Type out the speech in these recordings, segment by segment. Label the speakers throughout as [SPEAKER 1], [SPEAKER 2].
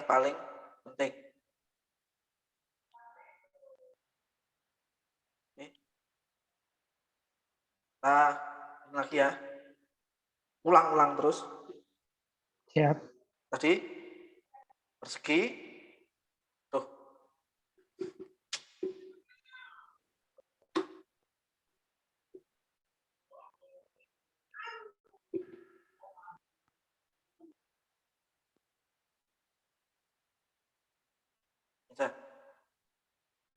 [SPEAKER 1] paling penting. Oke. Kita ini lagi ya. Ulang-ulang terus.
[SPEAKER 2] Siap.
[SPEAKER 1] Tadi persegi. Tuh.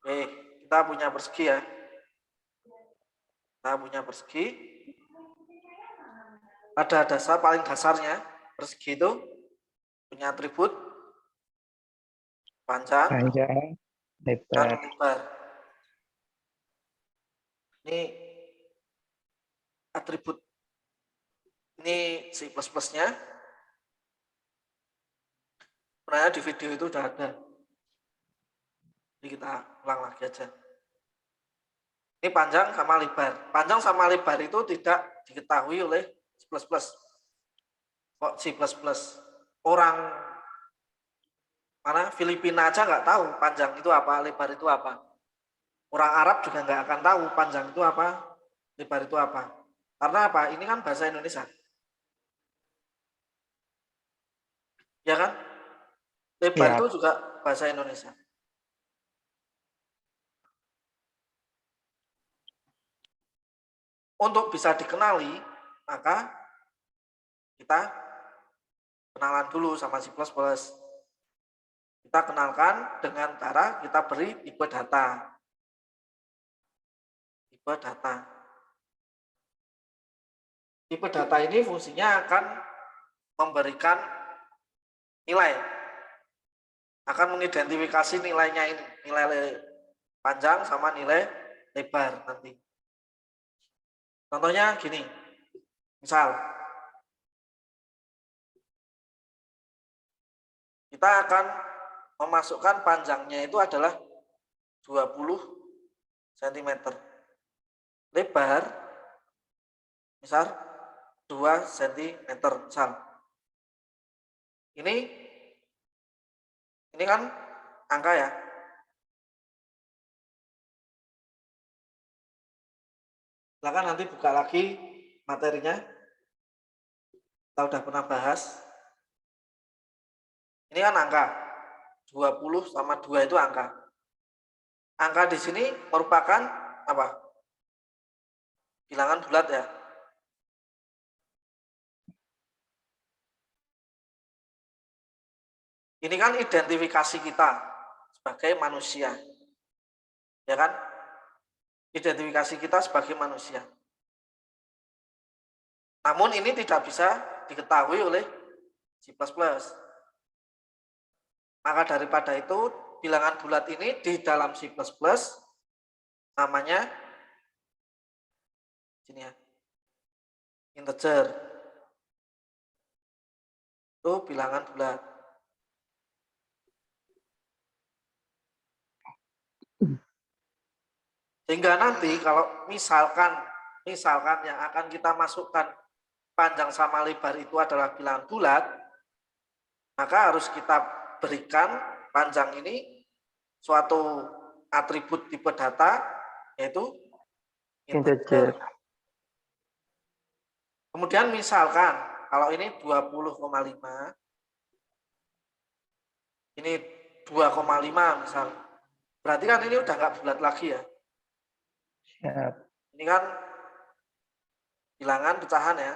[SPEAKER 1] Oke, kita punya persegi ya. Kita punya persegi. Pada dasar paling dasarnya, persegi itu punya atribut panjang, dan lebar. Ini atribut. Ini si plus-plusnya. Sebenarnya di video itu udah ada. Jadi kita ulang lagi aja. Ini panjang sama lebar. Panjang sama lebar itu tidak diketahui oleh C++. Kok C++? Orang mana Filipina aja nggak tahu panjang itu apa, lebar itu apa. Orang Arab juga nggak akan tahu panjang itu apa, lebar itu apa. Karena apa? Ini kan bahasa Indonesia. Ya kan? Lebar itu juga bahasa Indonesia. Untuk bisa dikenali, maka kita kenalan dulu sama C++. Kita kenalkan dengan cara kita beri tipe data. Tipe data. Tipe data ini fungsinya akan memberikan nilai. Akan mengidentifikasi nilainya ini. Nilai panjang sama nilai lebar nanti. Contohnya gini. Misal, kita akan memasukkan panjangnya itu adalah 20 cm. Lebar, misal 2 cm. Misal. Ini kan angka ya. Silakan nanti buka lagi materinya. Kita udah pernah bahas. Ini kan angka. 20 sama 2 itu angka. Angka di sini merupakan apa? Bilangan bulat ya. Ini kan identifikasi kita sebagai manusia. Ya kan? Identifikasi kita sebagai manusia. Namun ini tidak bisa diketahui oleh C++. Maka daripada itu, bilangan bulat ini di dalam C++ namanya sini ya. Integer. Itu bilangan bulat. Sehingga nanti kalau misalkan yang akan kita masukkan panjang sama lebar itu adalah bilangan bulat, maka harus kita berikan panjang ini suatu atribut tipe data, yaitu integer. Kemudian misalkan kalau ini 20,5, ini 2,5 misal, berarti kan ini udah nggak bulat lagi ya. Ini kan bilangan pecahan ya.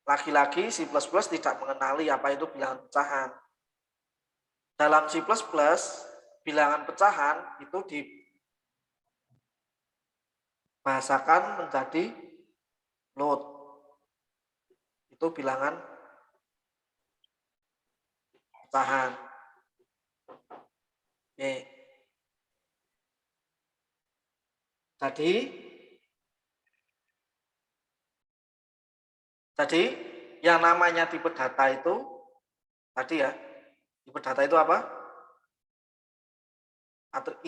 [SPEAKER 1] Lagi-lagi C++ tidak mengenali apa itu bilangan pecahan. Dalam C++, bilangan pecahan itu dibahasakan menjadi float. Itu bilangan pecahan. Oke. Jadi yang namanya tipe data itu tadi ya. Tipe data itu apa?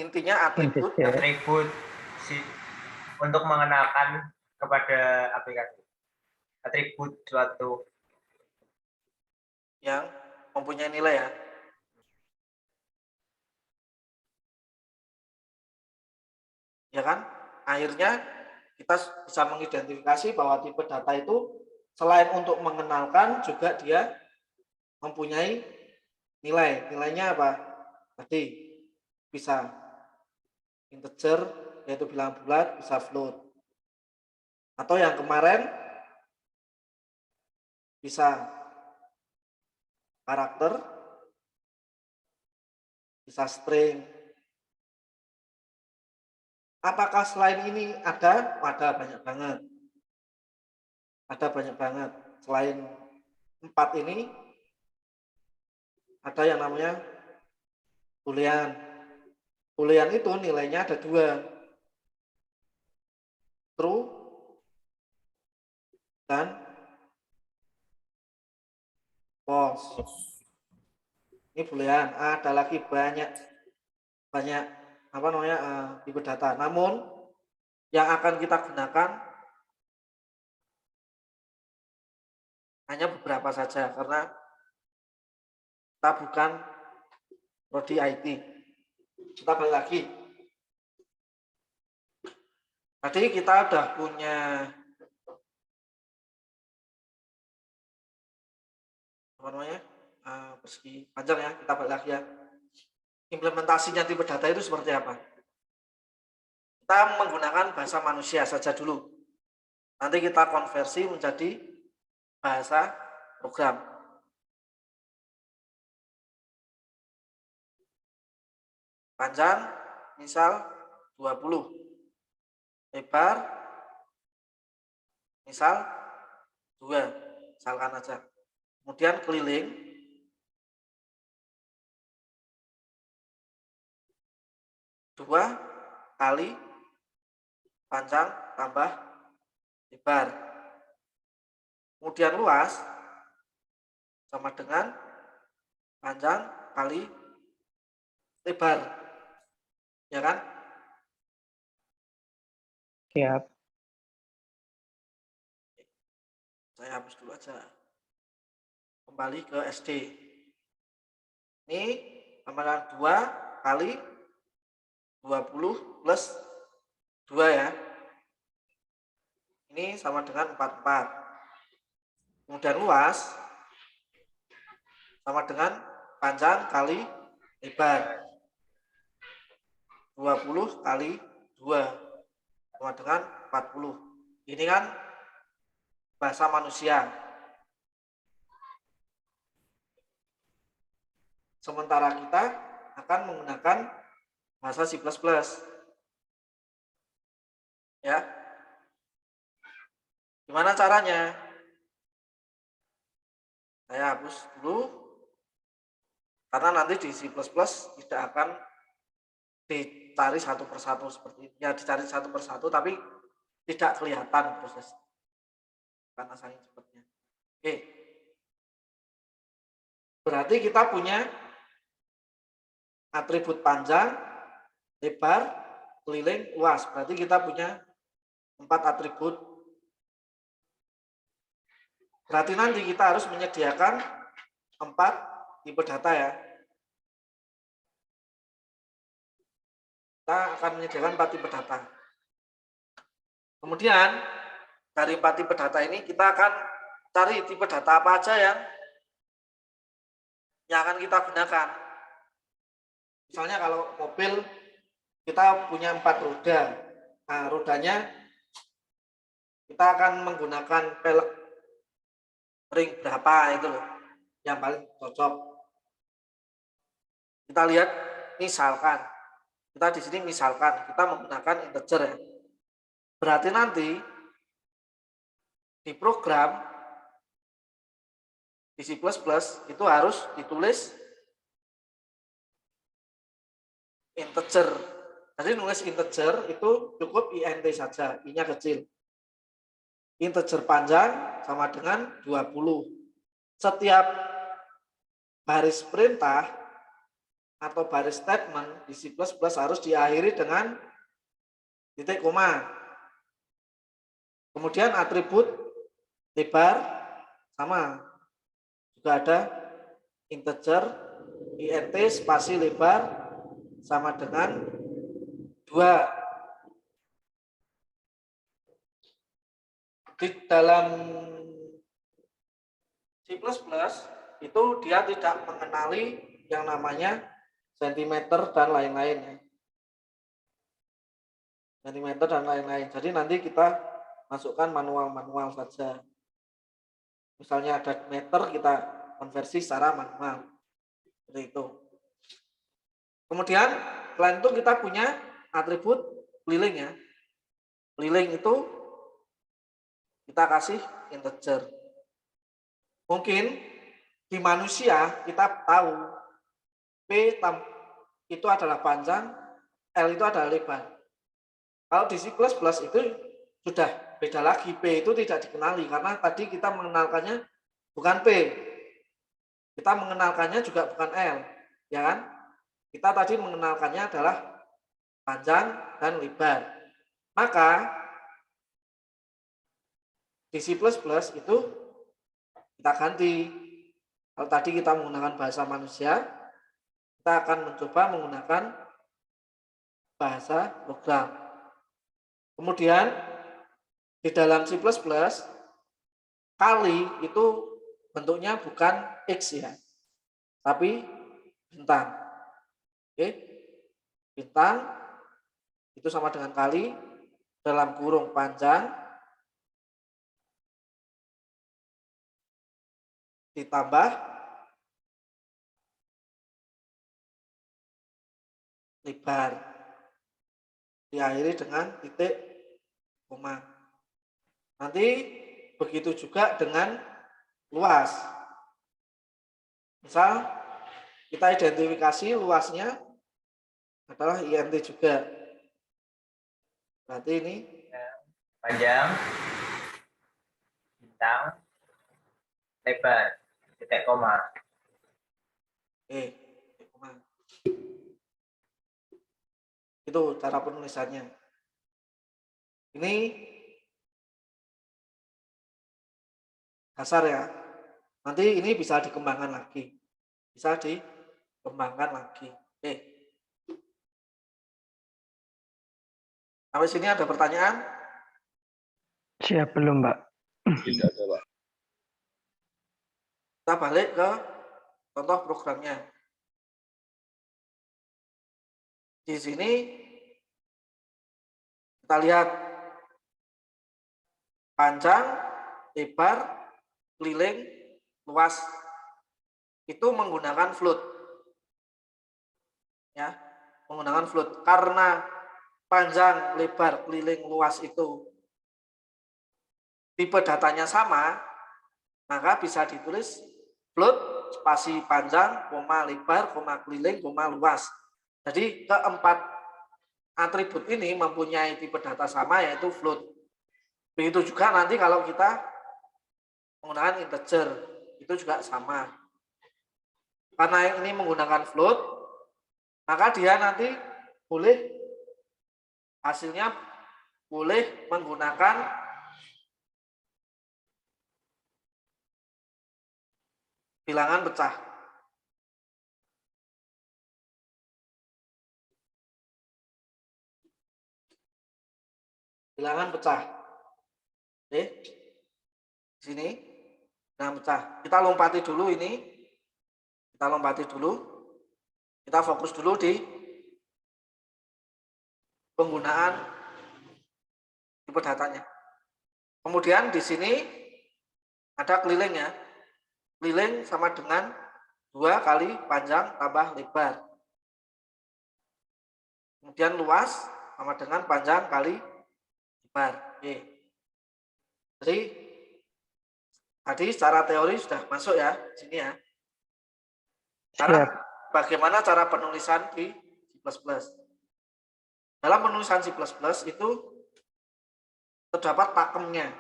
[SPEAKER 1] Intinya atribut
[SPEAKER 3] untuk mengenalkan kepada aplikasi. Atribut suatu
[SPEAKER 1] yang mempunyai nilai ya. Ya kan? Akhirnya kita bisa mengidentifikasi bahwa tipe data itu selain untuk mengenalkan juga dia mempunyai nilai. Nilainya apa? Tadi bisa integer yaitu bilangan bulat, bisa float. Atau yang kemarin bisa karakter, bisa string. Apakah selain ini ada? Ada banyak banget. Ada banyak banget. Selain 4 ini, ada yang namanya boolean. Boolean itu nilainya ada 2. True dan false. Ini boolean. Ada lagi banyak apa namanya tipe data. Namun yang akan kita gunakan hanya beberapa saja karena kita bukan prodi IT. Kita balik lagi. Tadi kita udah punya apa namanya persegi panjang ya. Kita balik lagi ya. Implementasinya tipe data itu seperti apa? Kita menggunakan bahasa manusia saja dulu. Nanti kita konversi menjadi bahasa program. Panjang misal 20. Lebar misal 2. Misalkan aja. Kemudian keliling dua kali panjang tambah lebar. Kemudian luas sama dengan panjang kali lebar. Ya kan?
[SPEAKER 2] Siap.
[SPEAKER 1] Saya hapus dulu aja. Kembali ke SD. Ini sama 2 kali 20 plus 2 ya. Ini sama dengan 44. Kemudian luas sama dengan panjang kali lebar. 20 kali 2 sama dengan 40. Ini kan bahasa manusia. Sementara kita akan menggunakan bahasa C++. Ya. Gimana caranya? Saya hapus dulu. Karena nanti di C++ tidak akan dicari satu persatu seperti ini. Ya dicari satu persatu tapi tidak kelihatan proses. Karena saking cepatnya. Oke. Berarti kita punya atribut panjang, lebar, keliling, luas. Berarti kita punya 4 atribut. Berarti nanti kita harus menyediakan 4 tipe data ya. Kita akan menyediakan 4 tipe data. Kemudian dari 4 tipe data ini kita akan cari tipe data apa aja yang akan kita gunakan. Misalnya kalau mobil kita punya 4 roda. Nah, rodanya kita akan menggunakan pelek ring berapa itu loh yang paling cocok. Kita lihat misalkan kita di sini misalkan kita menggunakan integer ya. Berarti nanti di program di C++ itu harus ditulis integer. Jadi nulis integer itu cukup int saja, i-nya kecil. Integer panjang sama dengan 20. Setiap baris perintah atau baris statement di C++ harus diakhiri dengan titik koma. Kemudian atribut lebar sama juga ada integer int spasi lebar sama dengan 2. Di dalam C++ itu dia tidak mengenali yang namanya sentimeter dan lain-lain ya. Sentimeter dan lain-lain. Jadi nanti kita masukkan manual-manual saja. Misalnya ada meter, kita konversi secara manual. Seperti itu. Kemudian selain itu kita punya atribut keliling ya. Keliling itu kita kasih integer. Mungkin di manusia kita tahu P itu adalah panjang, L itu adalah lebar. Kalau di C++ itu sudah beda lagi, P itu tidak dikenali karena tadi kita mengenalkannya bukan P. Kita mengenalkannya juga bukan L, ya kan? Kita tadi mengenalkannya adalah panjang dan lebar. Maka di C++ itu kita ganti. Kalau tadi kita menggunakan bahasa manusia, kita akan mencoba menggunakan bahasa program. Kemudian di dalam C++ kali itu bentuknya bukan X ya, tapi bintang. Oke, bintang itu sama dengan kali dalam kurung panjang ditambah lebar diakhiri dengan titik koma. Nanti begitu juga dengan luas. Misal kita identifikasi luasnya adalah int juga. Berarti ini
[SPEAKER 3] panjang, bintang, lebar, titik koma.
[SPEAKER 1] titik koma. Itu cara penulisannya. Ini dasar ya. Nanti ini bisa dikembangkan lagi. Bisa dikembangkan lagi. Oke. Sampai sini ada pertanyaan?
[SPEAKER 2] Siap belum, Mbak?
[SPEAKER 4] Tidak ada, Pak.
[SPEAKER 1] Kita balik ke contoh programnya. Di sini kita lihat panjang, lebar, keliling, luas. Itu menggunakan float. Ya, menggunakan float. Karena panjang, lebar, keliling, luas itu tipe datanya sama, maka bisa ditulis float spasi panjang, koma lebar, koma keliling, koma luas. Jadi keempat atribut ini mempunyai tipe data sama yaitu float. Begitu juga nanti kalau kita menggunakan integer itu juga sama. Karena ini menggunakan float, maka dia nanti boleh hasilnya boleh menggunakan bilangan pecah. Bilangan pecah. Oke. Di sini bilangan pecah. Kita lompati dulu ini. Kita lompati dulu. Kita fokus dulu di penggunaan tipe datanya. Kemudian di sini ada keliling ya. Keliling sama dengan 2 kali panjang tambah lebar. Kemudian luas sama dengan panjang kali lebar. Oke. Jadi tadi secara teori sudah masuk ya sini ya. Sekarang bagaimana cara penulisan di C++? Dalam penulisan C++ itu terdapat pakemnya.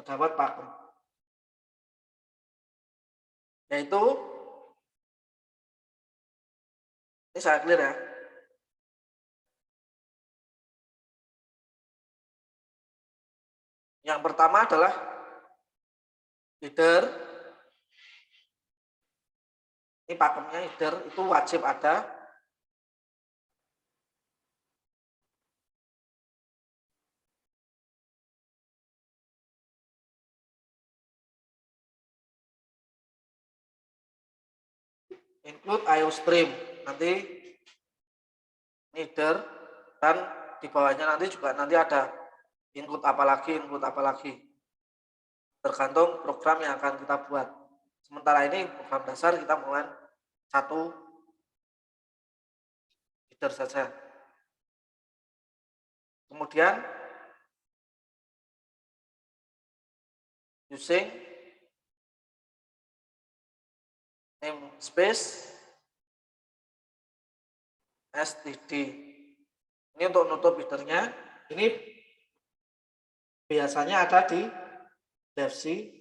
[SPEAKER 1] Terdapat pakem. Yaitu ini saya clear ya. Yang pertama adalah header, Ini pakemnya header itu wajib ada. Include IO stream. Nanti header dan di bawahnya nanti juga nanti ada include apa lagi. Tergantung program yang akan kita buat. Sementara ini program dasar kita mulai satu header saja. Kemudian using namespace std. Ini untuk nutup headernya. Ini biasanya ada di dev C++.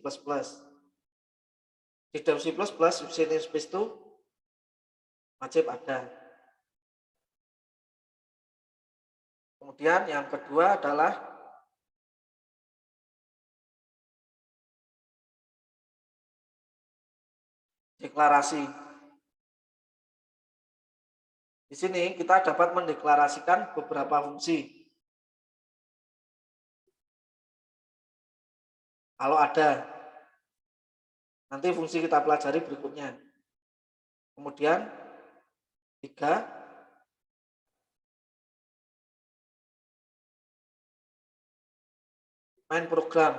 [SPEAKER 1] Di dev C++ using namespace itu wajib ada. Kemudian yang kedua adalah deklarasi. Di sini kita dapat mendeklarasikan beberapa fungsi. Kalau ada, nanti fungsi kita pelajari berikutnya. Kemudian 3, main program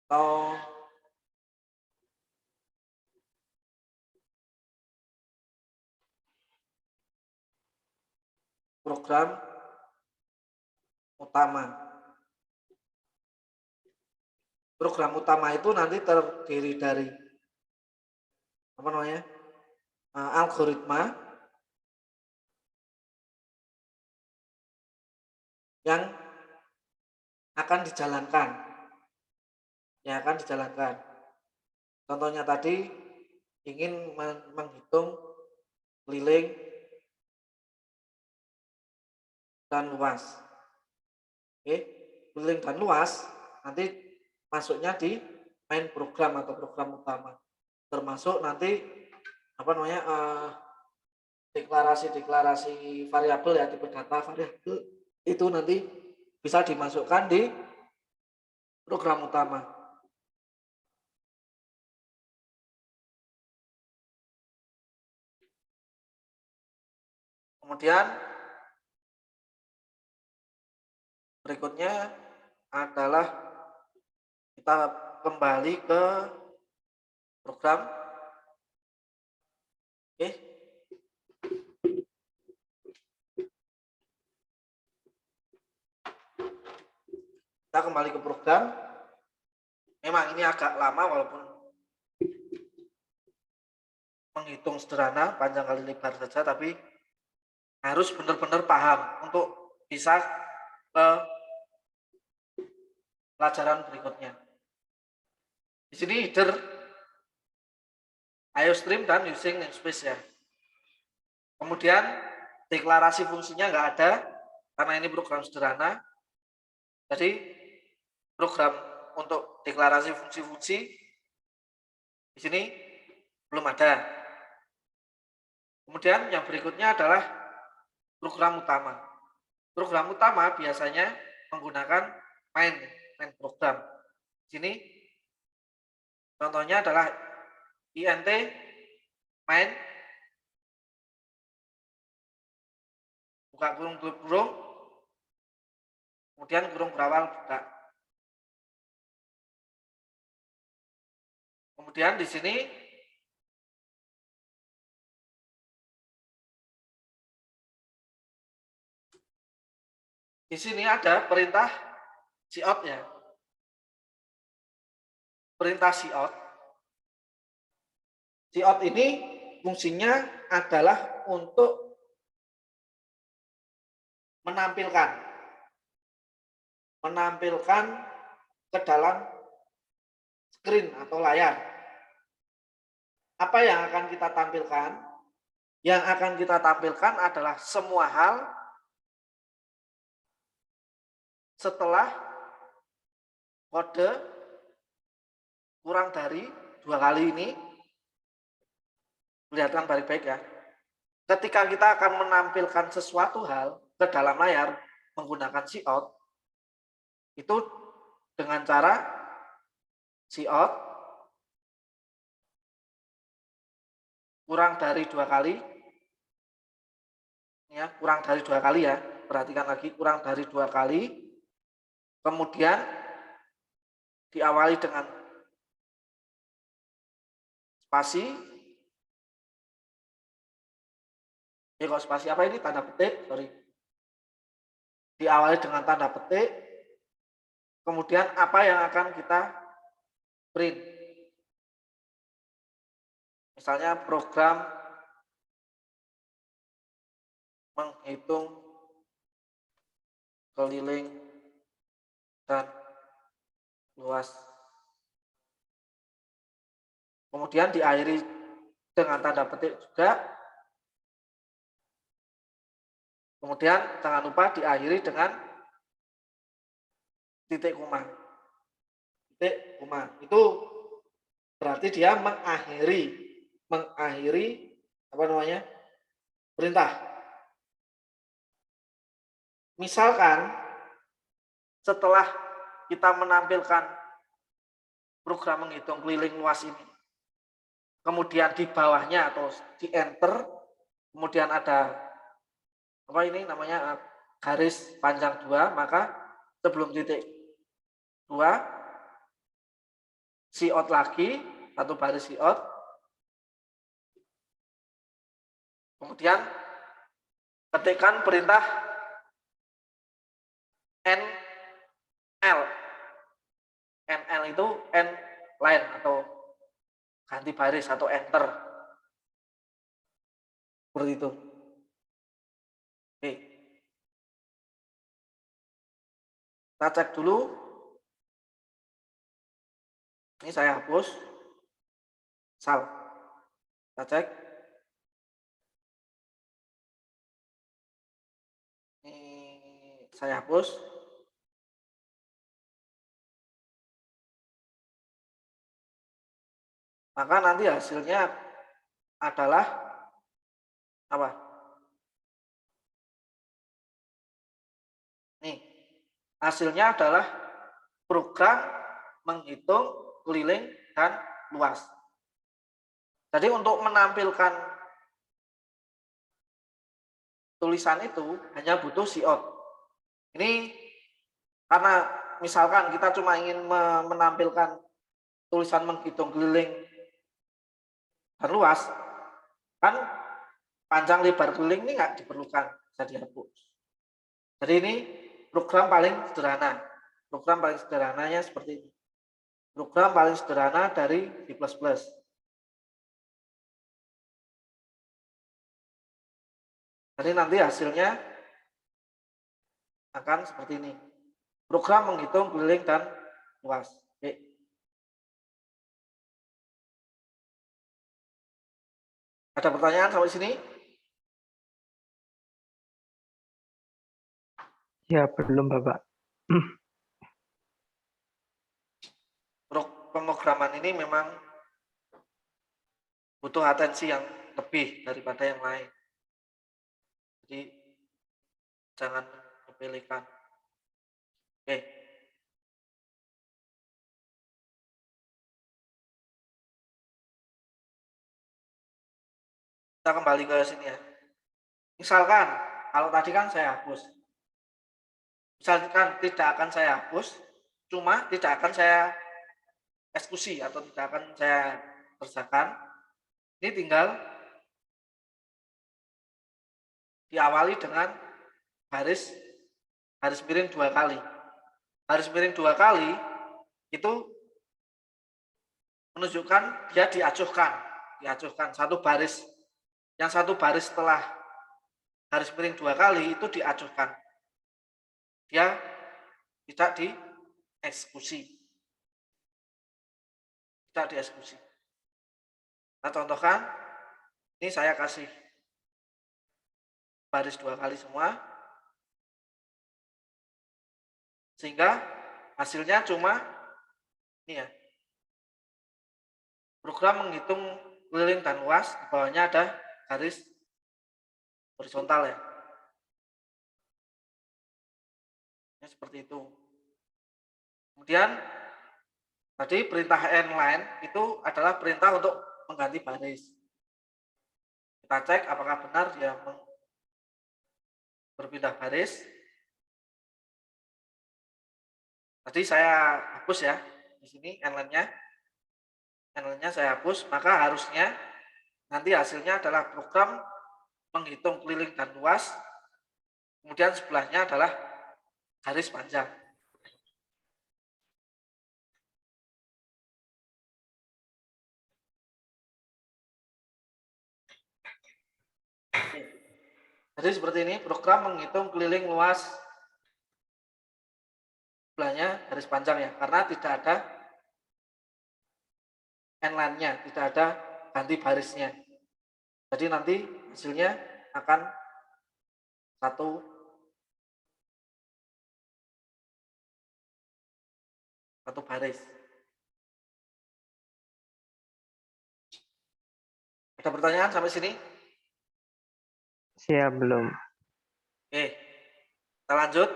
[SPEAKER 1] atau program utama. Program utama itu nanti terdiri dari algoritma yang akan dijalankan. Contohnya tadi ingin menghitung keliling dan luas. Oke, keliling dan luas nanti masuknya di main program atau program utama. Termasuk nanti deklarasi variabel ya, tipe data variabel itu nanti bisa dimasukkan di program utama. Kemudian berikutnya adalah kita kembali ke program. Oke. Kita kembali ke program. Memang ini agak lama walaupun menghitung sederhana, panjang kali lebar saja, tapi harus benar-benar paham untuk bisa ke pelajaran berikutnya. Di sini header, IOStream dan using namespace ya. Kemudian deklarasi fungsinya nggak ada karena ini program sederhana. Jadi program untuk deklarasi fungsi-fungsi di sini belum ada. Kemudian yang berikutnya adalah program utama. Program utama biasanya menggunakan main program. Di sini contohnya adalah int main buka kurung tutup kurung, kemudian kurung berawal buka. Kemudian di sini ada perintah cout ya. Perintah cout. Cout ini fungsinya adalah untuk menampilkan ke dalam screen atau layar. Apa yang akan kita tampilkan? Yang akan kita tampilkan adalah semua hal setelah kode kurang dari 2 kali ini Lihat kan baik-baik ya. Ketika kita akan menampilkan sesuatu hal ke dalam layar menggunakan cout, itu dengan cara cout kurang dari 2 kali, ya, kurang dari 2 kali ya. Perhatikan lagi, kurang dari 2 kali. Kemudian diawali dengan spasi. Kok spasi apa ini? Tanda petik, sorry. Diawali dengan tanda petik. Kemudian apa yang akan kita print? Misalnya program menghitung keliling dan luas. Kemudian diakhiri dengan tanda petik juga. Kemudian jangan lupa diakhiri dengan titik koma. Titik koma. Itu berarti dia mengakhiri apa namanya? Perintah. Misalkan setelah kita menampilkan program menghitung keliling luas ini, kemudian di bawahnya atau di enter, kemudian ada apa ini namanya garis panjang 2, maka sebelum titik 2 cout lagi, satu baris cout, kemudian ketikkan perintah NL. NL itu end line atau ganti baris atau enter. Seperti itu. Oke. Kita cek dulu. Ini saya hapus. Sal. Kita cek. Ini saya hapus. Maka nanti hasilnya adalah apa? Nih, hasilnya adalah program menghitung keliling dan luas. Jadi untuk menampilkan tulisan itu hanya butuh cout. Ini karena misalkan kita cuma ingin menampilkan tulisan menghitung keliling dan luas, kan panjang lebar keliling ini nggak diperlukan, bisa dihapus. Jadi ini program paling sederhana. Program paling sederhananya seperti ini. Program paling sederhana dari C++. Jadi nanti hasilnya akan seperti ini. Program menghitung keliling dan luas. Oke. Ada pertanyaan sampai sini?
[SPEAKER 2] Ya, belum, Bapak.
[SPEAKER 1] Pemrograman ini memang butuh atensi yang lebih daripada yang lain. Jadi jangan dipilihkan. Oke. Kita kembali ke sini ya. Misalkan kalau tadi kan saya hapus. Misalkan tidak akan saya hapus, cuma tidak akan saya eksekusi atau tidak akan saya kerjakan. Ini tinggal diawali dengan garis miring 2 kali. Garis miring 2 kali itu menunjukkan dia diacuhkan satu baris. Yang satu baris setelah garis miring 2 kali itu diacuhkan. Dia tidak dieksekusi. Tidak dieksekusi. Nah, contohkan, ini saya kasih baris 2 kali semua, sehingga hasilnya cuma ini ya. Program menghitung keliling dan luas, di bawahnya ada garis horizontal ya. Ini seperti itu. Kemudian tadi perintah n-line itu adalah perintah untuk mengganti baris. Kita cek apakah benar dia berpindah baris. Tadi saya hapus ya. Di sini n-line-nya. N-line-nya saya hapus, maka harusnya nanti hasilnya adalah program menghitung keliling dan luas. Kemudian sebelahnya adalah garis panjang. Jadi seperti ini, program menghitung keliling luas, sebelahnya garis panjang ya, karena tidak ada n-line-nya, tidak ada ganti barisnya. Jadi nanti hasilnya akan satu baris. Ada pertanyaan sampai sini?
[SPEAKER 2] Siap belum?
[SPEAKER 1] Oke, kita lanjut.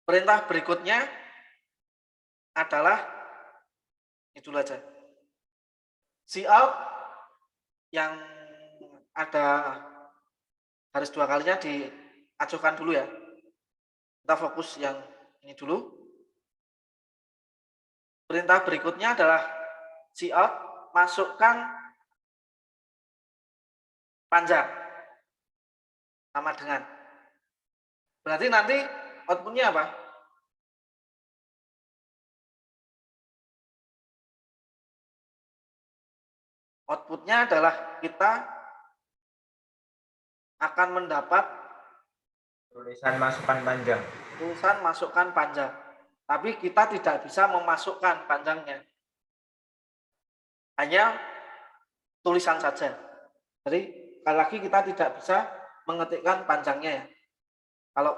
[SPEAKER 1] Perintah berikutnya adalah ini dulu aja. Cout yang ada garis dua kalinya diacuhkan dulu ya. Kita fokus yang ini dulu. Perintah berikutnya adalah cout masukkan panjang sama dengan. Berarti nanti outputnya apa? Outputnya adalah kita akan mendapat
[SPEAKER 3] Tulisan masukkan panjang.
[SPEAKER 1] tulisan masukkan panjang. Tapi kita tidak bisa memasukkan panjangnya. Hanya tulisan saja. Jadi sekali lagi kita tidak bisa mengetikkan panjangnya ya. Kalau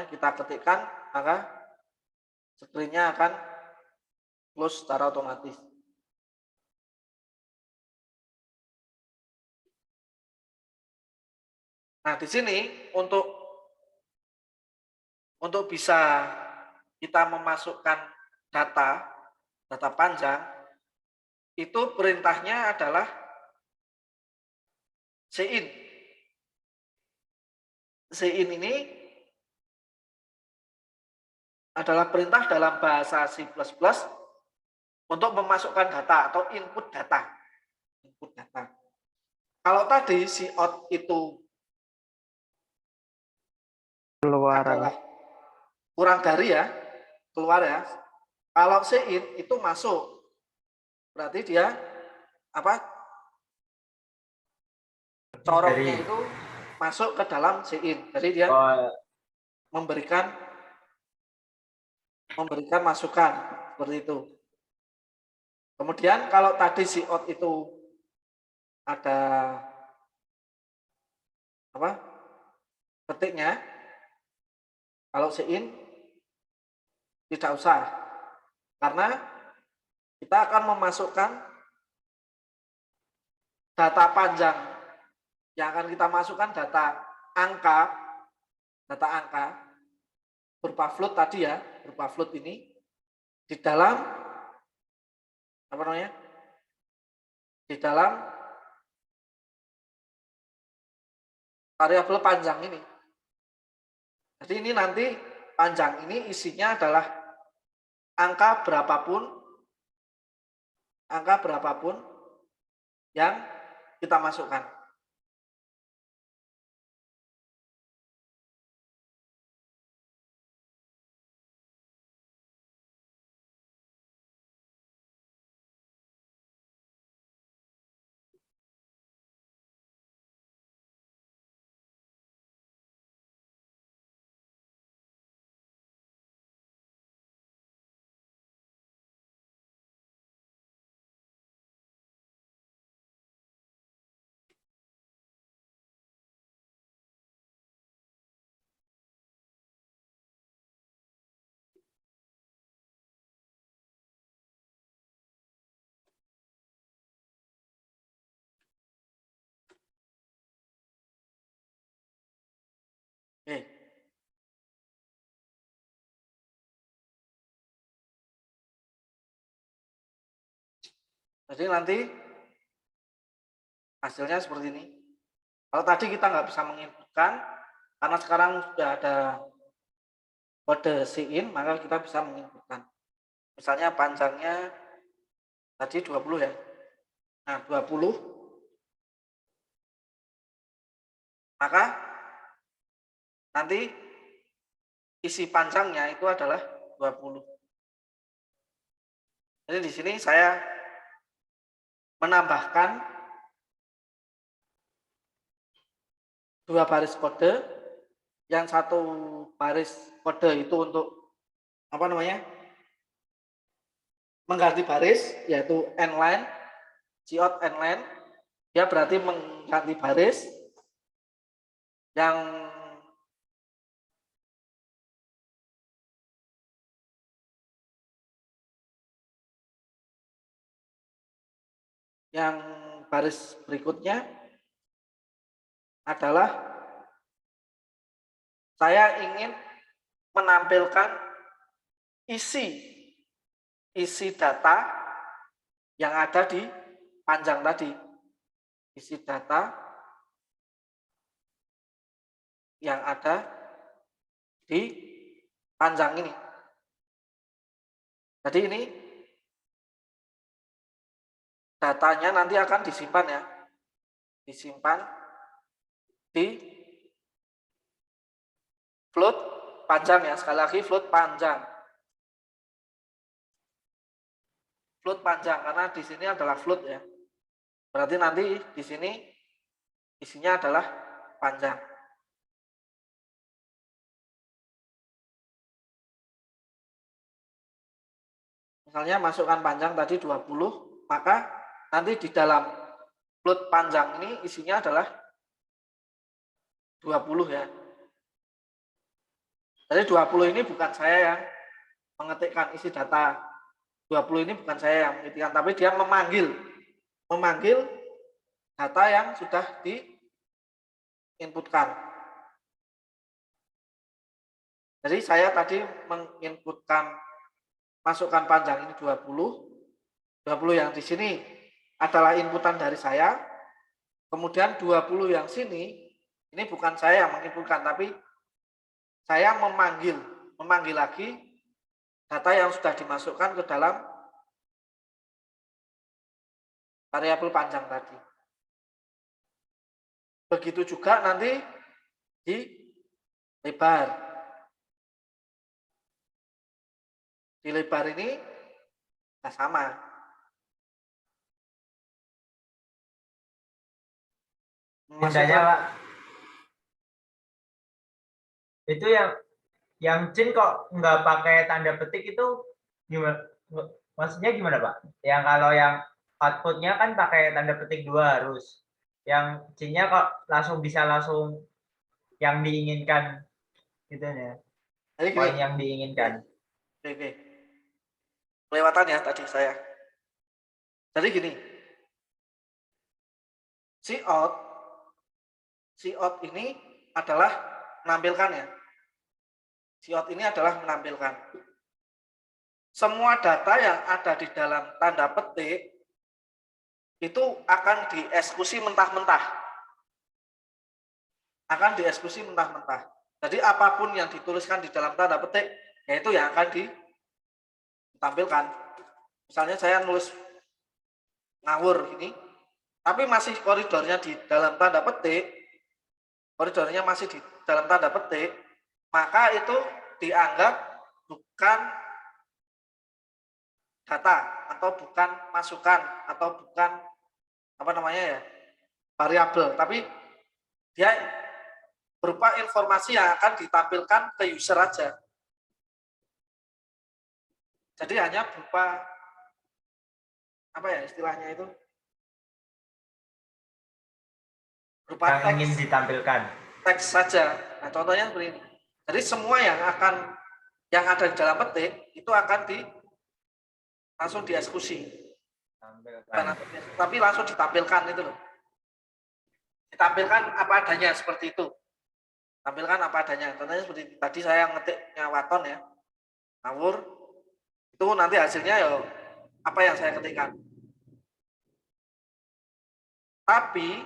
[SPEAKER 1] kita ketikkan, maka screen-nya akan close secara otomatis. Nah, di sini untuk bisa kita memasukkan data panjang, itu perintahnya adalah cin. Cin ini adalah perintah dalam bahasa C++ untuk memasukkan data atau input data. Input data. Kalau tadi cout itu
[SPEAKER 2] Keluaran.
[SPEAKER 1] adalah kurang dari ya, keluar ya. Kalau cin itu masuk, berarti dia corongnya itu masuk ke dalam cin. Jadi dia memberikan masukan seperti itu. Kemudian kalau tadi cout itu ada ketiknya, kalau cin tidak usah, karena kita akan memasukkan data panjang yang akan kita masukkan data angka berupa float tadi ya, berupa float ini di dalam di dalam variabel panjang ini. Jadi ini nanti panjang ini isinya adalah angka berapapun yang kita masukkan. Jadi nanti hasilnya seperti ini. Kalau tadi kita nggak bisa menginputkan, karena sekarang sudah ada kode SIN, maka kita bisa menginputkan. Misalnya panjangnya tadi 20 ya. Nah, 20. Maka nanti isi panjangnya itu adalah 20. Jadi di sini saya menambahkan 2 baris kode, yang satu baris kode itu untuk mengganti baris, yaitu n-line, cout n-line, dia berarti mengganti baris. Yang baris berikutnya adalah saya ingin menampilkan isi data yang ada di panjang tadi. Isi data yang ada di panjang ini. Jadi ini datanya nanti akan disimpan ya. Disimpan di float panjang ya. Sekali lagi float panjang. Float panjang karena di sini adalah float ya. Berarti nanti di sini isinya adalah panjang. Misalnya masukkan panjang tadi 20, maka nanti di dalam float panjang ini isinya adalah 20 ya. Jadi 20 ini bukan saya yang mengetikkan isi data. 20 ini bukan saya yang mengetikkan, tapi dia memanggil data yang sudah diinputkan. Jadi saya tadi menginputkan masukkan panjang ini 20 yang di sini adalah inputan dari saya, kemudian 20 yang sini, ini bukan saya yang menginputkan, tapi saya memanggil lagi data yang sudah dimasukkan ke dalam variabel panjang tadi. Begitu juga nanti di lebar. Di lebar ini sama.
[SPEAKER 3] Tandanya, Pak. Itu yang Cin kok nggak pakai tanda petik itu gimana? Maksudnya gimana, Pak? Yang kalau yang outputnya kan pakai tanda petik 2 harus. Yang Cinnya kok bisa langsung yang diinginkan gitu ya. Poin yang diinginkan.
[SPEAKER 1] Oke. Kelewatan ya tadi saya. Jadi gini. Cout ini adalah menampilkan ya. Cout ini adalah menampilkan. Semua data yang ada di dalam tanda petik itu akan dieksekusi mentah-mentah. Jadi apapun yang dituliskan di dalam tanda petik, yaitu yang akan ditampilkan. Misalnya saya nulis ngawur ini, tapi masih koridornya di dalam tanda petik, maka itu dianggap bukan data atau bukan masukan atau bukan variabel, tapi dia berupa informasi yang akan ditampilkan ke user aja. Jadi hanya berupa istilahnya itu? Berupa
[SPEAKER 3] yang teks, ingin ditampilkan.
[SPEAKER 1] Teks saja. Nah, contohnya seperti ini. Jadi semua yang ada di dalam petik itu akan langsung dieksekusi. Tapi langsung ditampilkan itu loh. Ditampilkan apa adanya seperti itu. Tampilkan apa adanya. Contohnya seperti ini. Tadi saya ngetiknya waton ya. Ngawur. Itu nanti hasilnya ya apa yang saya ketikkan. Tapi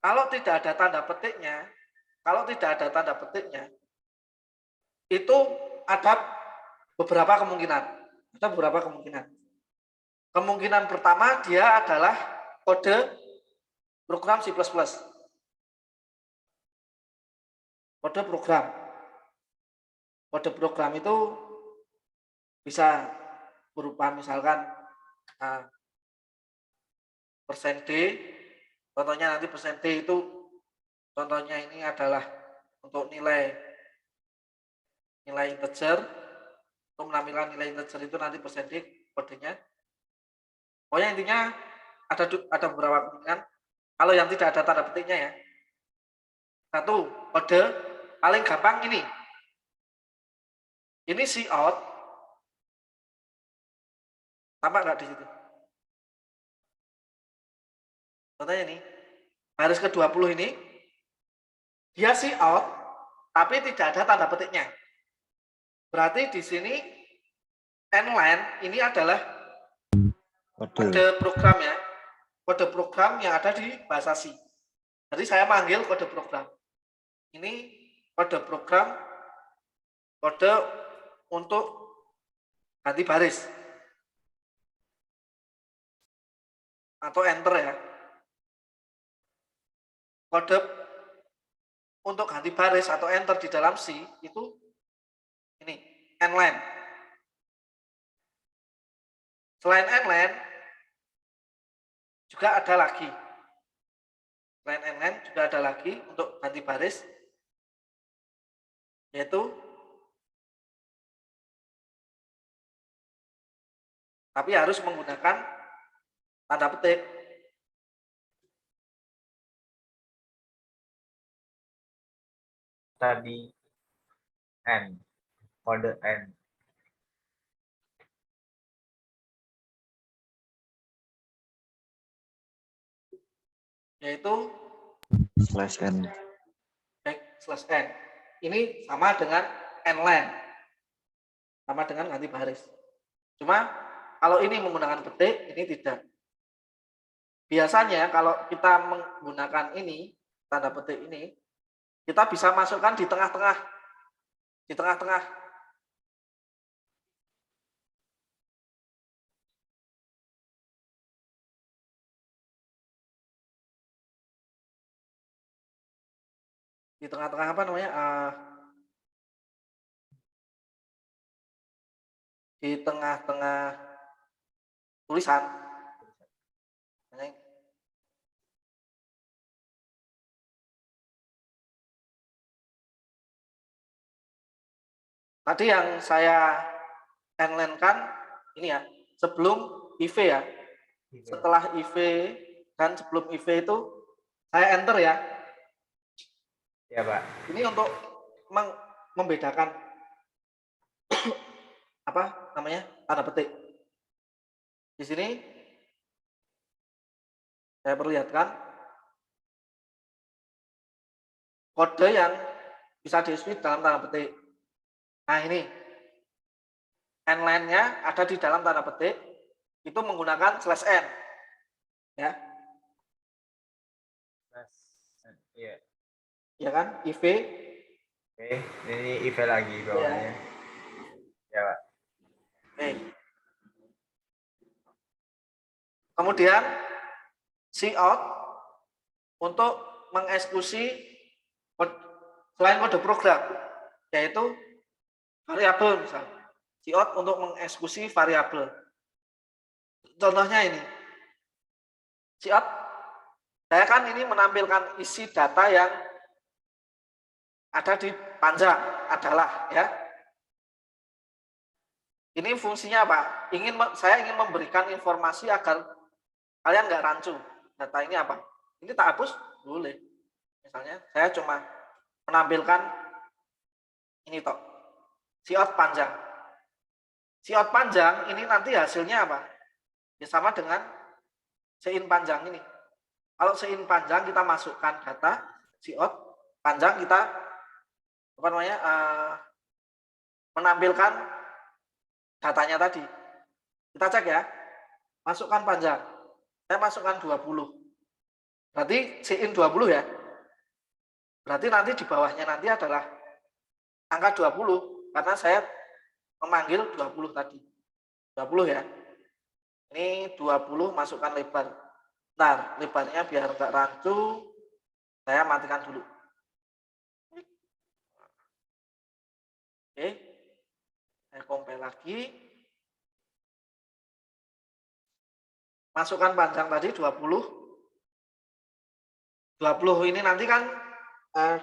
[SPEAKER 1] kalau tidak ada tanda petiknya, itu ada beberapa kemungkinan. Kemungkinan pertama dia adalah kode program C++. Kode program itu bisa berupa misalkan persen %D, contohnya nanti persen %D itu contohnya ini adalah untuk nilai integer, untuk menampilkan nilai integer itu nanti persen %D kodenya. Pokoknya intinya ada beberapa kemungkinan. Kalau yang tidak ada tanda petiknya ya. Satu, kode paling gampang ini. Ini cout. Tampak nggak di situ? Contohnya ini, baris ke-20 ini, dia cout, tapi tidak ada tanda petiknya. Berarti di sini nline ini adalah kode program ya. Kode program yang ada di bahasa C. Jadi saya panggil kode program. Ini kode program, kode untuk ganti baris. Atau enter ya. Kode untuk ganti baris atau enter di dalam C itu ini, nline. Selain nline, juga ada lagi. Selain nline juga ada lagi untuk ganti baris, yaitu tapi harus menggunakan tanda petik.
[SPEAKER 3] Tadi N, kode N.
[SPEAKER 1] Yaitu
[SPEAKER 4] /n.
[SPEAKER 1] /n. Ini sama dengan nline. Sama dengan ganti baris. Cuma kalau ini menggunakan petik, ini tidak. Biasanya kalau kita menggunakan ini, tanda petik ini, kita bisa masukkan di tengah-tengah. Di tengah-tengah. Di tengah-tengah apa namanya? Di tengah-tengah tulisan. Tadi yang saya nline-kan ini ya, sebelum IV ya. Setelah IV dan sebelum IV itu saya enter ya.
[SPEAKER 3] Ya, Pak.
[SPEAKER 1] Ini untuk membedakan apa namanya? Tanda petik. Di sini saya perlihatkan kode yang bisa diisi dalam tanda petik. Nah, ini nline-nya ada di dalam tanda petik, itu menggunakan /n. Ya.
[SPEAKER 3] Iya.
[SPEAKER 1] Ya kan? IV.
[SPEAKER 3] Oke, ini IV lagi bawahnya. Ya, Pak.
[SPEAKER 1] Oke. Kemudian cout untuk mengeksekusi selain kode program, yaitu variabel misalnya. Cout untuk mengeksekusi variabel. Contohnya ini. Cout, saya kan ini menampilkan isi data yang ada di panjang adalah ya. Ini fungsinya apa? Saya ingin memberikan informasi agar kalian nggak rancu. Data ini apa? Ini tak hapus? Boleh. Misalnya saya cuma menampilkan ini toh. Cout panjang. Cout panjang ini nanti hasilnya apa? Ya sama dengan sein panjang ini. Kalau sein panjang kita masukkan data, cout panjang kita apa namanya? Menampilkan datanya tadi. Kita cek ya. Masukkan panjang. saya masukkan 20. Berarti C-in 20 ya. Berarti nanti di bawahnya nanti adalah angka 20 karena saya memanggil 20 tadi. 20 ya. Ini 20 masukkan lebar. Bentar, lebarnya biar enggak rancu, saya matikan dulu. Oke. Saya compile lagi. Masukkan panjang tadi 20. 20 ini nanti kan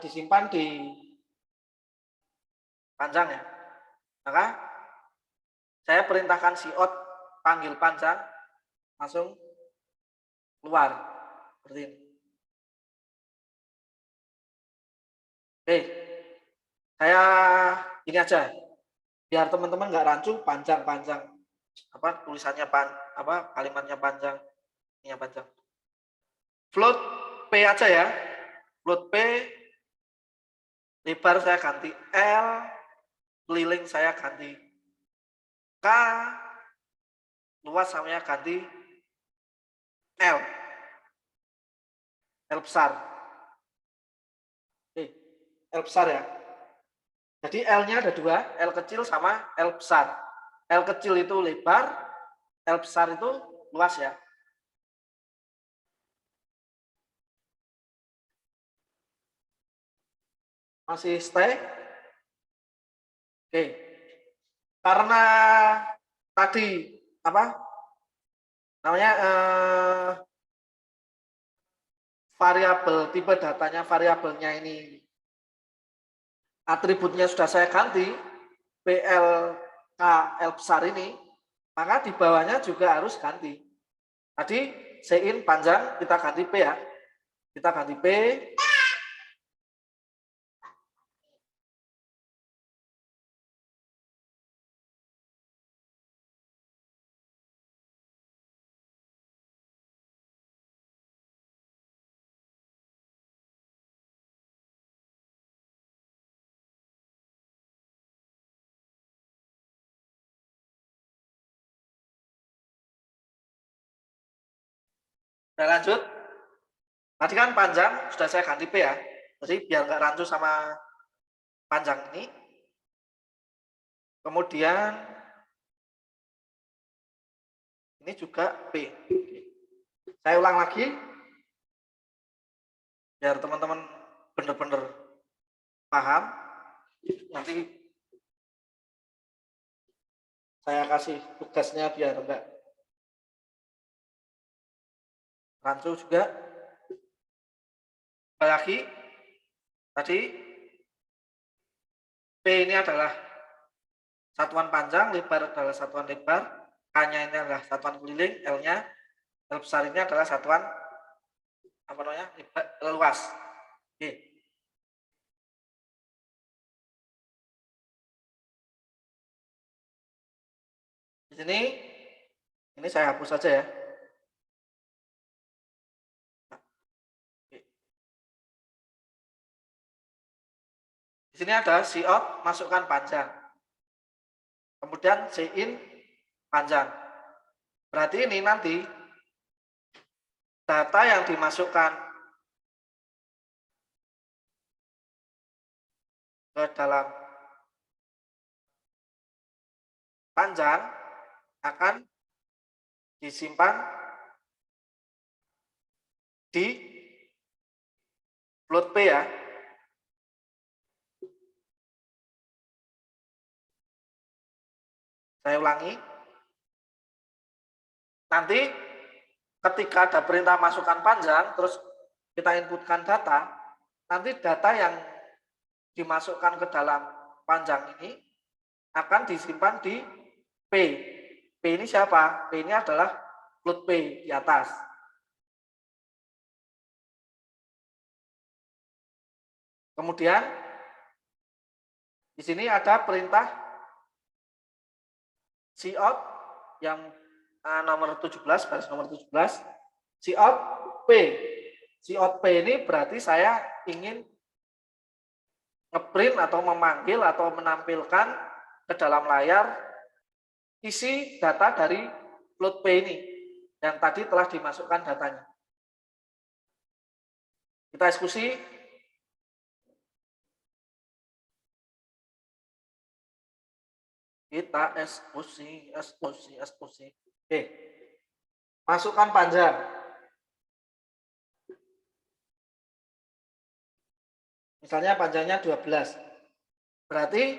[SPEAKER 1] disimpan di panjang ya. Maka saya perintahkan si out panggil panjang langsung keluar seperti ini. Oke, saya ini aja biar teman-teman nggak rancu panjang-panjang tulisannya kalimatnya panjang, ininya panjang. Float P aja ya, float P, lebar saya ganti L, keliling saya ganti K, luas saya ganti L besar. Oke, L besar ya. Jadi L-nya ada dua, L kecil sama L besar. L kecil itu lebar, L besar itu luas ya. Masih stay? Oke. Karena tadi variabel tipe datanya variabelnya ini atributnya sudah saya ganti PL K L besar ini, maka di bawahnya juga harus ganti. Tadi C-in panjang kita ganti P ya. Kita ganti P. Udah lanjut. Tadi kan panjang sudah saya ganti P ya. Jadi biar nggak rancu sama panjang ini. Kemudian ini juga P. Saya ulang lagi biar teman-teman benar-benar paham. Nanti saya kasih tugasnya biar enggak rancu juga. Lagi tadi P ini adalah satuan panjang, lebar adalah satuan lebar, K-nya ini adalah satuan keliling, L-nya L besar ini adalah satuan luas. Oke. Di sini ini saya hapus saja ya. Di sini ada C out masukkan panjang. Kemudian C in panjang. Berarti ini nanti data yang dimasukkan ke dalam panjang akan disimpan di float P ya. Saya ulangi. Nanti ketika ada perintah masukkan panjang, terus kita inputkan data, nanti data yang dimasukkan ke dalam panjang ini akan disimpan di P. P ini siapa? P ini adalah float P di atas. Kemudian di sini ada perintah cout yang nomor 17, baris nomor 17, cout P. Cout P ini berarti saya ingin ngeprint atau memanggil atau menampilkan ke dalam layar isi data dari float P ini. yang tadi telah dimasukkan datanya. Kita eksekusi. Kita eksekusi. Oke. Masukkan panjang. Misalnya panjangnya 12. Berarti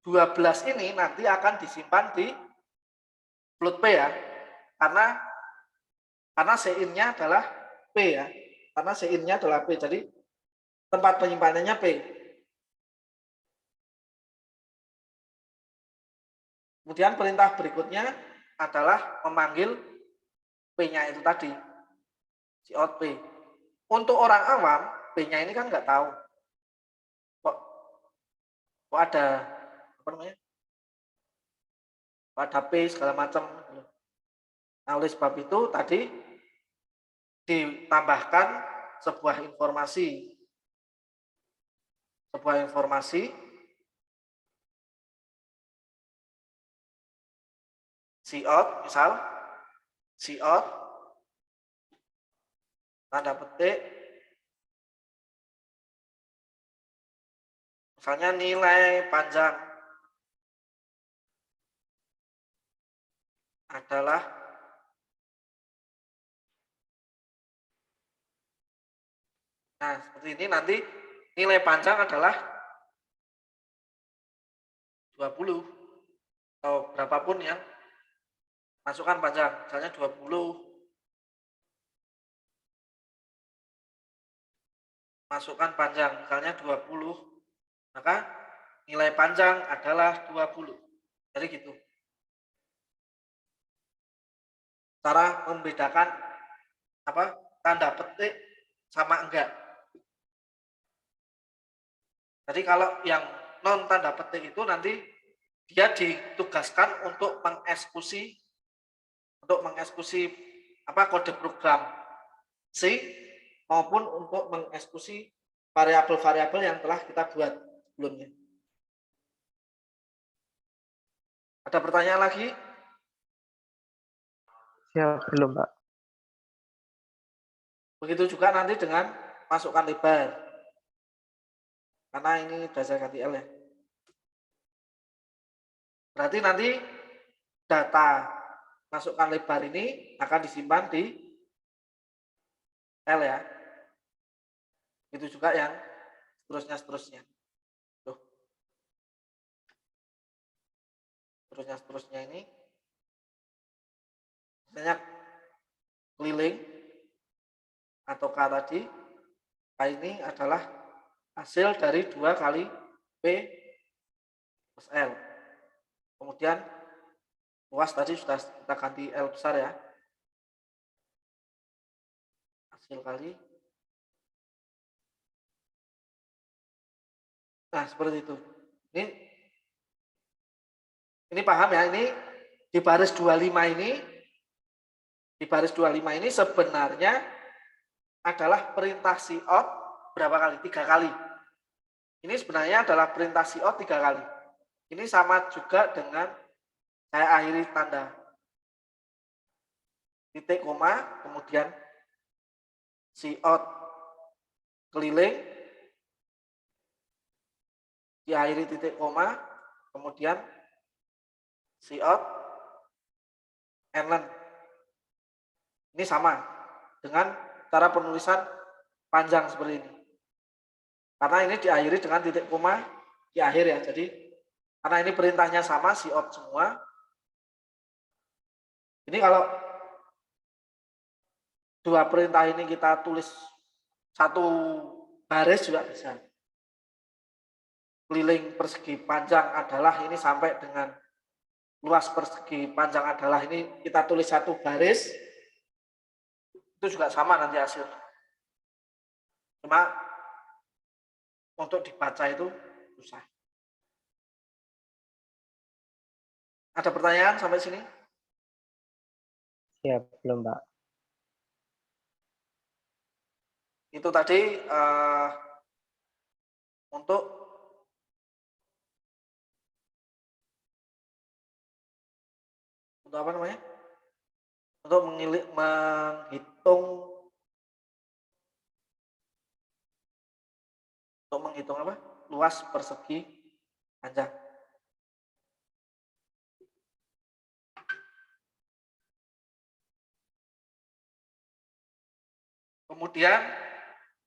[SPEAKER 1] 12 ini nanti akan disimpan di float P ya. Karena sein-nya adalah P ya. Karena sein-nya adalah P. Jadi tempat penyimpanannya P. Kemudian perintah berikutnya adalah memanggil P-nya itu tadi. Cout P. Untuk orang awam, P-nya ini kan nggak tahu. Kok ada apa namanya? Kok ada P segala macam. Nah, oleh sebab itu tadi ditambahkan sebuah informasi. Cout, misal cout tanda petik misalnya nilai panjang adalah seperti ini, nanti nilai panjang adalah 20 atau berapapun yang masukkan panjang, misalnya 20. Masukkan panjang, misalnya 20. Maka nilai panjang adalah 20. Jadi gitu. Cara membedakan tanda petik sama enggak. Jadi kalau yang non tanda petik itu nanti dia ditugaskan untuk mengeksekusi kode program C maupun untuk mengeksekusi variabel-variabel yang telah kita buat sebelumnya. Ada pertanyaan lagi?
[SPEAKER 2] Ya, belum, Pak.
[SPEAKER 1] Begitu juga nanti dengan masukkan lebar. Karena ini berdasarkan TL ya. Berarti nanti data masukkan lebar ini akan disimpan di L ya. Itu juga yang seterusnya. Tuh. Seterusnya ini misalnya keliling atau K tadi, K ini adalah hasil dari 2 kali P plus L. Kemudian luas tadi sudah kita ganti L besar ya. Hasil kali. Nah, seperti itu. Ini paham ya, ini di baris 25 ini sebenarnya adalah perintah cout berapa kali? 3 kali. Ini sebenarnya adalah perintah cout 3 kali. Ini sama juga dengan saya akhiri tanda titik koma, kemudian cout keliling, diakhiri titik koma, kemudian cout endlen. Ini sama dengan cara penulisan panjang seperti ini. Karena ini diakhiri dengan titik koma di akhir ya. Jadi karena ini perintahnya sama, cout semua. Ini kalau dua perintah ini kita tulis satu baris juga bisa. Keliling persegi panjang adalah ini sampai dengan luas persegi panjang adalah ini kita tulis satu baris. Itu juga sama nanti hasil. Cuma untuk dibaca itu susah. Ada pertanyaan sampai sini?
[SPEAKER 2] Ya, belum, Pak.
[SPEAKER 1] Itu tadi untuk apa namanya? untuk menghitung apa? Luas persegi panjang. Kemudian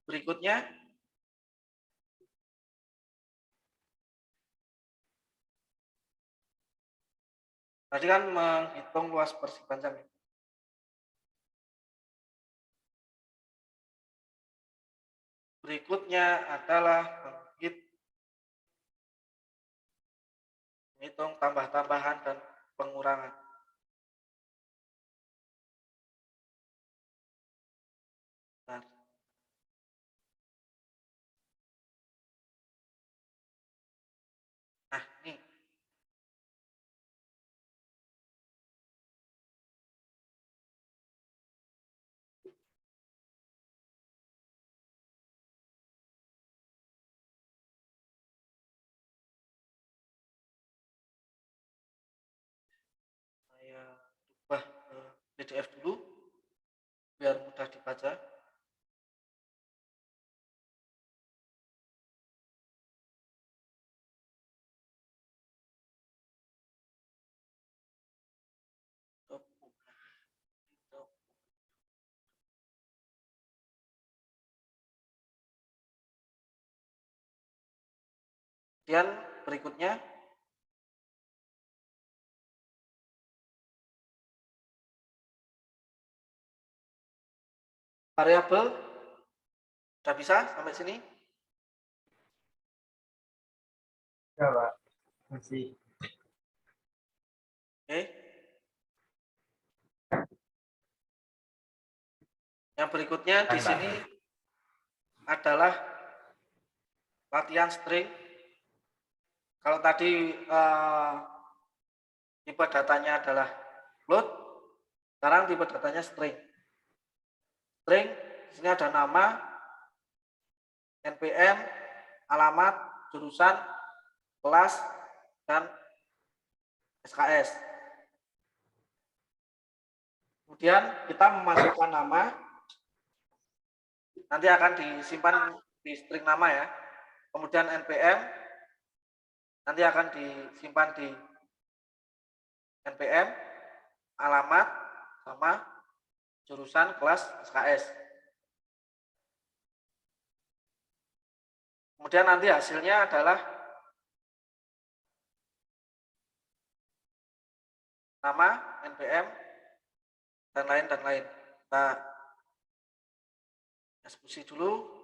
[SPEAKER 1] berikutnya tadi kan menghitung luas persegi panjang. Berikutnya adalah menghitung tambah-tambahan dan pengurangan. Nah, ini saya ubah ke PDF dulu biar mudah dibaca. Kemudian berikutnya variabel. Sudah bisa sampai sini?
[SPEAKER 3] Ya, Pak. Masih.
[SPEAKER 1] Oke. Yang berikutnya di sini adalah latihan string. Kalau tadi tipe datanya adalah float, sekarang tipe datanya string. String di sini ada nama, NPM, alamat, jurusan, kelas, dan SKS. Kemudian kita memasukkan nama, nanti akan disimpan di string nama ya. Kemudian NPM, nanti akan disimpan di NPM, alamat, sama jurusan, kelas, SKS. Kemudian nanti hasilnya adalah nama, NPM, dan lain. Kita eksekusi dulu.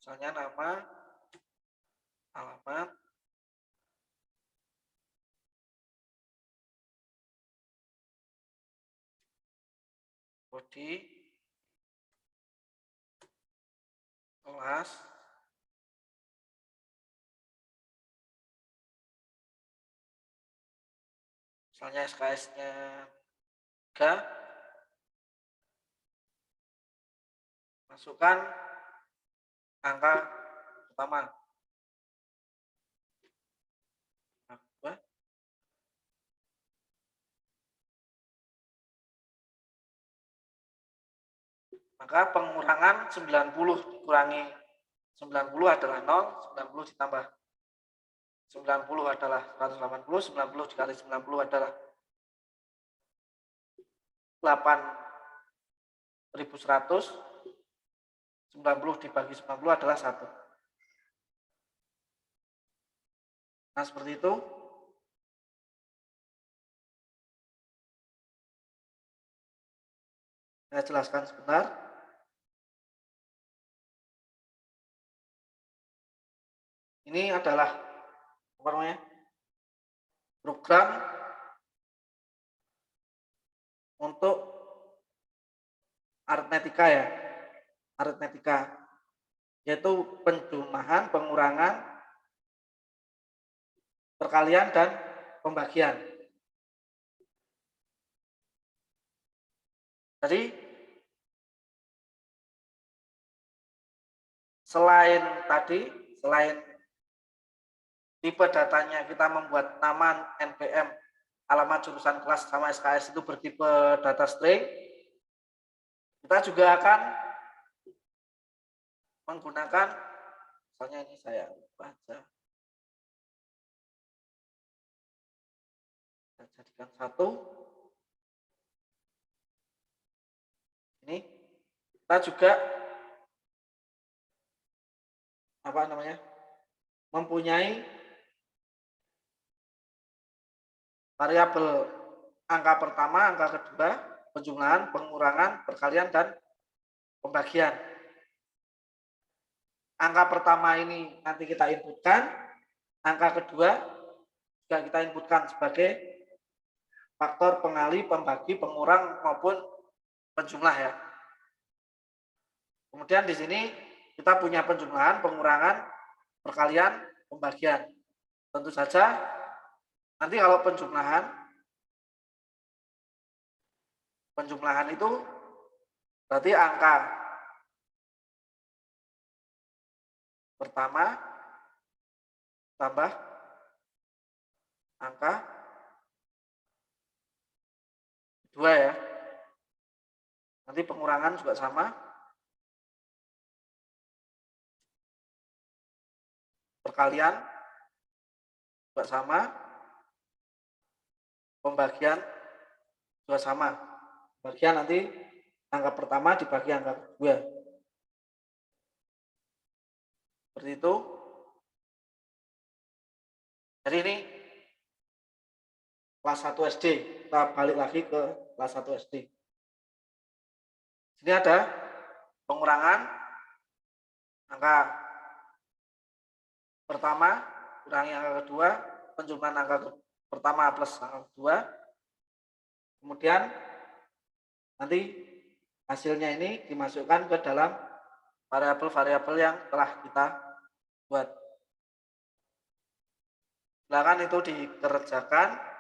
[SPEAKER 1] Misalnya nama, alamat, body, kelas, misalnya SKS-nya 3, masukkan angka pertama. Maka pengurangan 90 dikurangi 90 adalah 0, 90 ditambah 90 adalah 180, 90 dikali 90 adalah 8.100, 90 dibagi 90 adalah 1. Nah, seperti itu. Saya jelaskan sebentar. Ini adalah apa namanya? Program untuk aritmetika ya. Aritmetika yaitu penjumlahan, pengurangan, perkalian dan pembagian. Jadi selain tipe datanya kita membuat nama NPM, alamat jurusan kelas sama SKS itu bertipe data string, kita juga akan menggunakan, misalnya ini saya baca, saya jadikan satu, ini kita juga mempunyai variabel angka pertama, angka kedua, penjumlahan, pengurangan, perkalian, dan pembagian. Angka pertama ini nanti kita inputkan, angka kedua juga kita inputkan sebagai faktor pengali, pembagi, pengurang maupun penjumlah ya. Kemudian di sini kita punya penjumlahan, pengurangan, perkalian, pembagian. Tentu saja nanti kalau penjumlahan itu berarti angka pertama tambah angka kedua ya. Nanti pengurangan juga sama. Perkalian juga sama. Pembagian juga sama. Bagian nanti angka pertama dibagi angka kedua. Seperti itu. Jadi ini kelas 1 SD. Kita balik lagi ke kelas 1 SD. Sini ada pengurangan angka pertama kurangi angka kedua, penjumlahan angka pertama plus angka kedua. Kemudian nanti hasilnya ini dimasukkan ke dalam variabel-variabel yang telah kita buat. Silakan itu dikerjakan.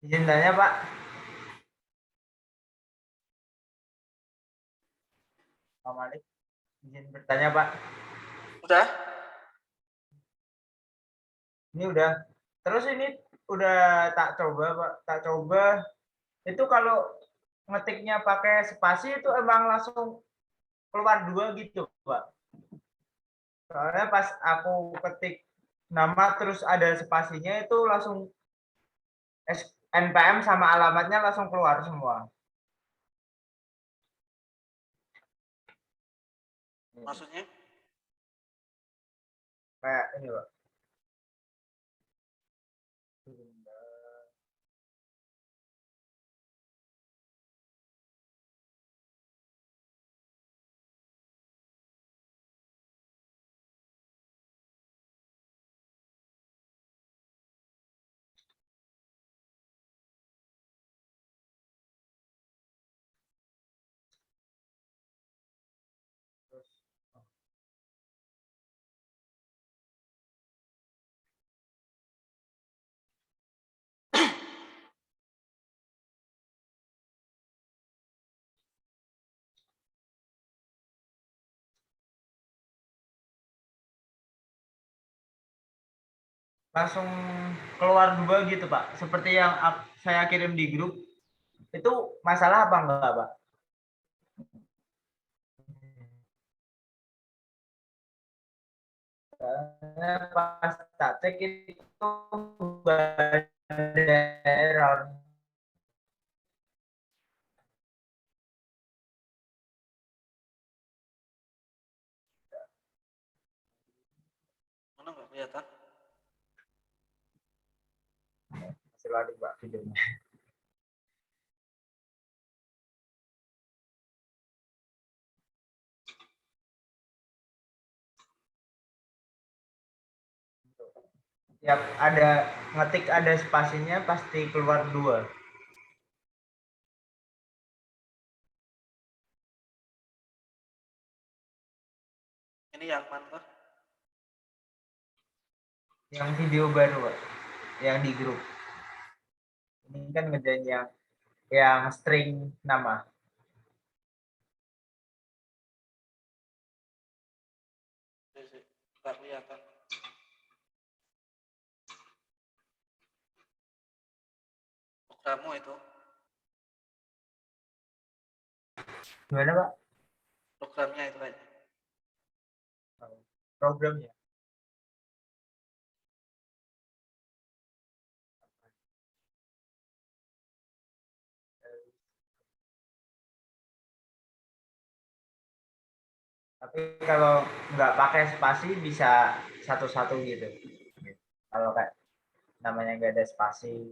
[SPEAKER 3] Izin tanya Pak. Pak Malik, izin bertanya Pak.
[SPEAKER 1] Udah?
[SPEAKER 3] Ini udah. Terus ini udah tak coba Pak. Tak coba. Itu kalau ngetiknya pakai spasi itu emang langsung keluar 2 gitu Pak. Soalnya pas aku ketik nama terus ada spasinya itu langsung NPM sama alamatnya langsung keluar semua.
[SPEAKER 1] Maksudnya?
[SPEAKER 3] Kayak ini Pak. Langsung keluar 2 gitu Pak. Seperti yang saya kirim di grup. Itu masalah apa enggak Pak? Karena pas tak cek itu ada error.
[SPEAKER 1] Mana nggak kelihatan?
[SPEAKER 3] Masih loading Pak videonya. Tiap ada ngetik ada spasinya pasti keluar 2.
[SPEAKER 1] Ini yang mana?
[SPEAKER 3] Yang video baru Pak. Yang di grup. Ini kan ngerjain yang string nama.
[SPEAKER 1] Nggak kelihatan. Programmu itu.
[SPEAKER 3] Gimana Pak?
[SPEAKER 1] Programnya itu kayaknya.
[SPEAKER 3] Programnya. Tapi kalau nggak pakai spasi bisa satu-satu gitu. Kalau kayak namanya nggak ada spasi.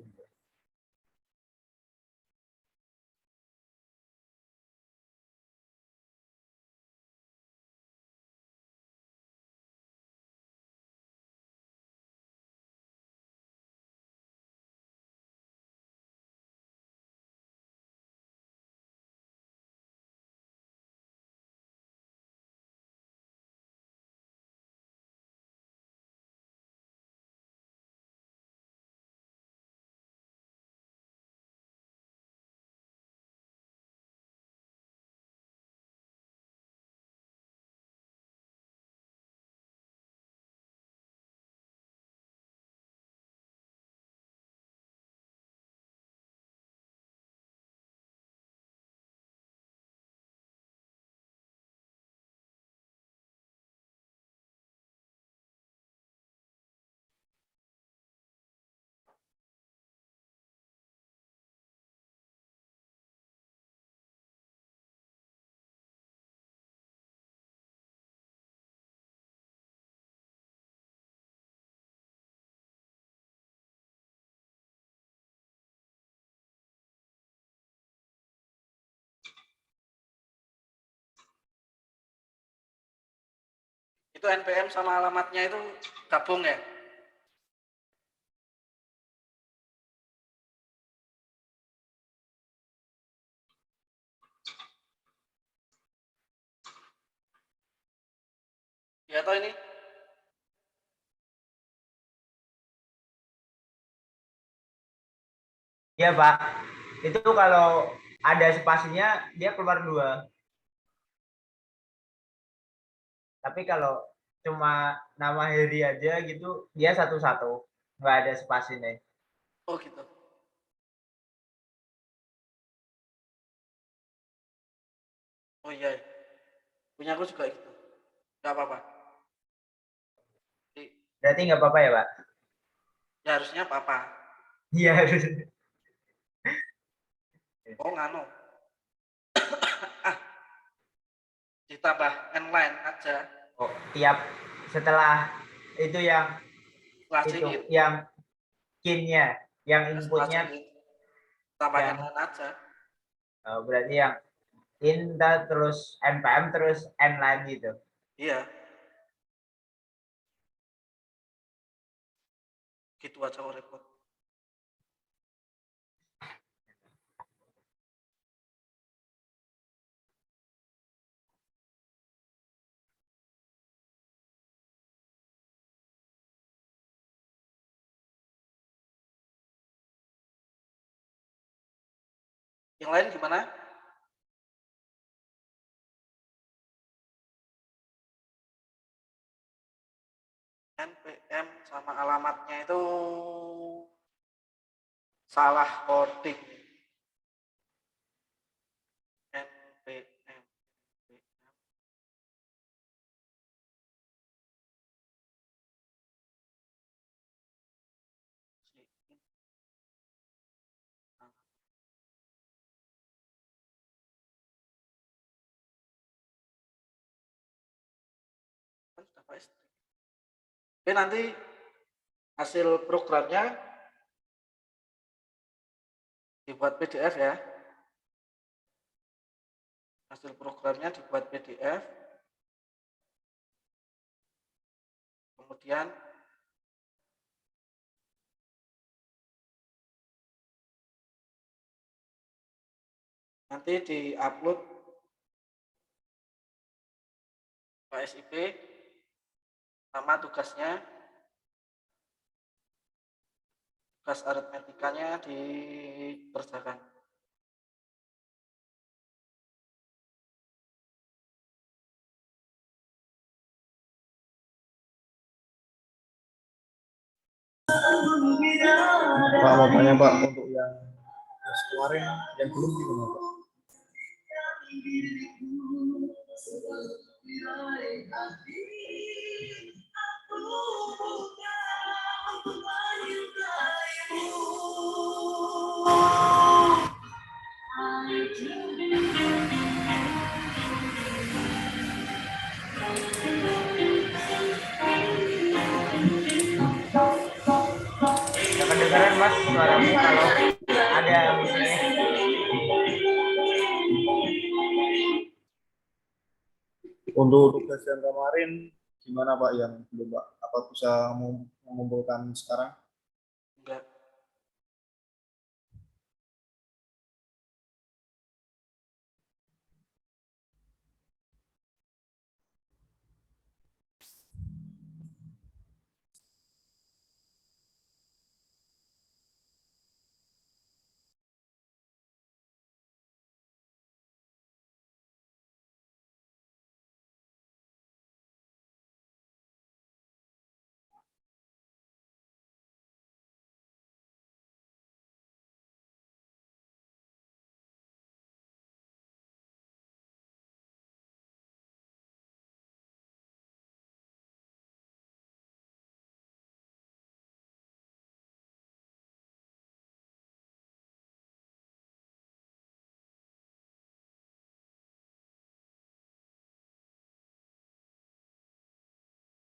[SPEAKER 1] Itu NPM sama alamatnya itu gabung ya? Ya toh ini?
[SPEAKER 3] Iya Pak, itu kalau ada spasinya dia keluar 2. Tapi kalau cuma nama Heri aja gitu, dia satu-satu, nggak ada spasinya.
[SPEAKER 1] Oh gitu. Oh iya, punya aku juga gitu. Nggak apa-apa. Jadi,
[SPEAKER 3] Berarti nggak apa-apa ya Pak?
[SPEAKER 1] ya harusnya apa-apa.
[SPEAKER 3] Iya.
[SPEAKER 1] Oh nganu. Ah, ditambah n-line aja.
[SPEAKER 3] Oh, tiap setelah itu yang
[SPEAKER 1] Setelah
[SPEAKER 3] itu
[SPEAKER 1] cingin,
[SPEAKER 3] yang kinnya, yang
[SPEAKER 1] setelah
[SPEAKER 3] inputnya
[SPEAKER 1] cingin, tambah
[SPEAKER 3] yang
[SPEAKER 1] n-line aja.
[SPEAKER 3] berarti yang in terus npm terus n line gitu.
[SPEAKER 1] Iya, gitu aja kok repot. Yang lain gimana? NPM sama alamatnya itu salah coding. NPM. Oke, nanti hasil programnya dibuat PDF ya. Hasil programnya dibuat PDF. Kemudian nanti di-upload ke SIP sama tugasnya, tugas aritmetikanya dikerjakan.
[SPEAKER 5] Pak mau tanya Pak untuk yang kemarin yang belum gimana Pak?
[SPEAKER 3] Nggak kedengeran Mas suaramu kalau ada musiknya.
[SPEAKER 5] Untuk tugas yang kemarin gimana Pak yang belum Pak? Apa bisa mengumpulkan sekarang?